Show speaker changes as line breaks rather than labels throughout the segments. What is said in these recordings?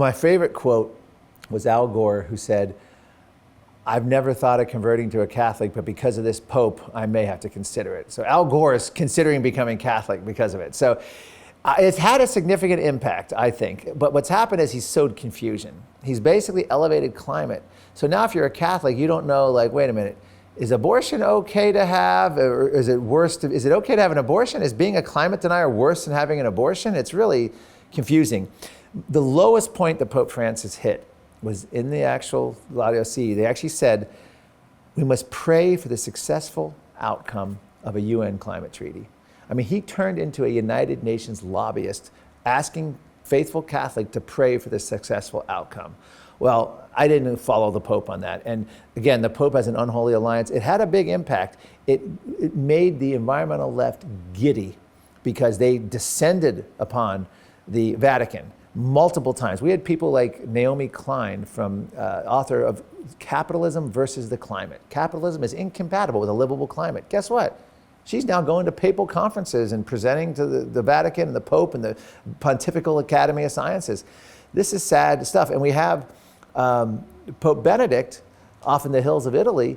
My favorite quote was Al Gore, who said, "I've never thought of converting to a Catholic, but because of this Pope, I may have to consider it." So Al Gore is considering becoming Catholic because of it. So it's had a significant impact, I think. But what's happened is he's sowed confusion. He's basically elevated climate. So now if you're a Catholic, you don't know, like, wait a minute, is abortion okay to have? Or is it worse is it okay to have an abortion? Is being a climate denier worse than having an abortion? It's really confusing. The lowest point that Pope Francis hit was in the actual Laudato Si. They actually said, we must pray for the successful outcome of a UN climate treaty. I mean, he turned into a United Nations lobbyist asking faithful Catholic to pray for the successful outcome. Well, I didn't follow the Pope on that. And again, the Pope has an unholy alliance. It had a big impact. It made the environmental left giddy because they descended upon the Vatican multiple times. We had people like Naomi Klein, author of Capitalism versus the Climate. Capitalism is incompatible with a livable climate. Guess what? She's now going to papal conferences and presenting to the Vatican and the Pope and the Pontifical Academy of Sciences. This is sad stuff. And we have Pope Benedict off in the hills of Italy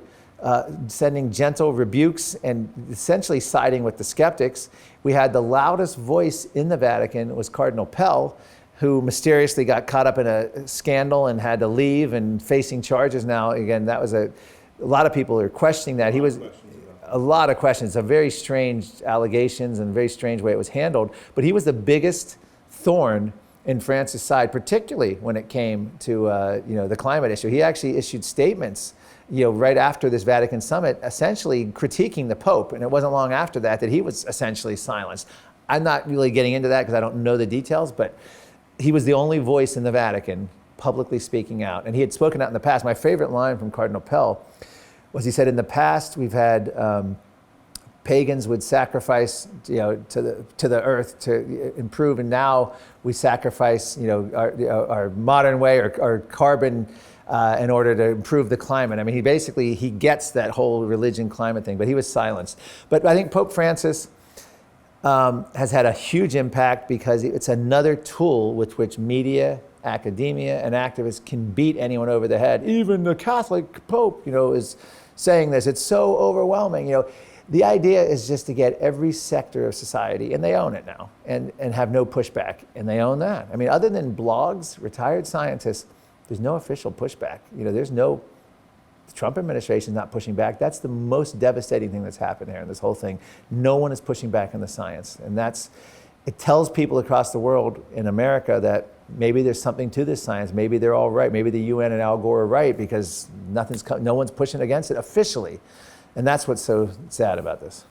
sending gentle rebukes and essentially siding with the skeptics. We had the loudest voice in the Vatican was Cardinal Pell, who mysteriously got caught up in a scandal and had to leave and facing charges now. Again, that was a lot of people are questioning that. He was a lot of questions, a very strange allegations and very strange way it was handled. But he was the biggest thorn in France's side, particularly when it came to the climate issue. He actually issued statements right after this Vatican summit, essentially critiquing the Pope. And it wasn't long after that he was essentially silenced. I'm not really getting into that because I don't know the details, but he was the only voice in the Vatican publicly speaking out. And he had spoken out in the past. My favorite line from Cardinal Pell was he said, in the past, we've had pagans would sacrifice to the earth to improve, and now we sacrifice our modern way or carbon in order to improve the climate. I mean, he gets that whole religion climate thing, but he was silenced. But I think Pope Francis has had a huge impact because it's another tool with which media, academia, and activists can beat anyone over the head. Even the Catholic Pope, is saying this. It's so overwhelming. The idea is just to get every sector of society, and they own it now, and have no pushback, and they own that. I mean, other than blogs, retired scientists, there's no official pushback. The Trump administration is not pushing back. That's the most devastating thing that's happened here in this whole thing. No one is pushing back on the science. And it tells people across the world in America that maybe there's something to this science. Maybe they're all right. Maybe the UN and Al Gore are right because no one's pushing against it officially. And that's what's so sad about this.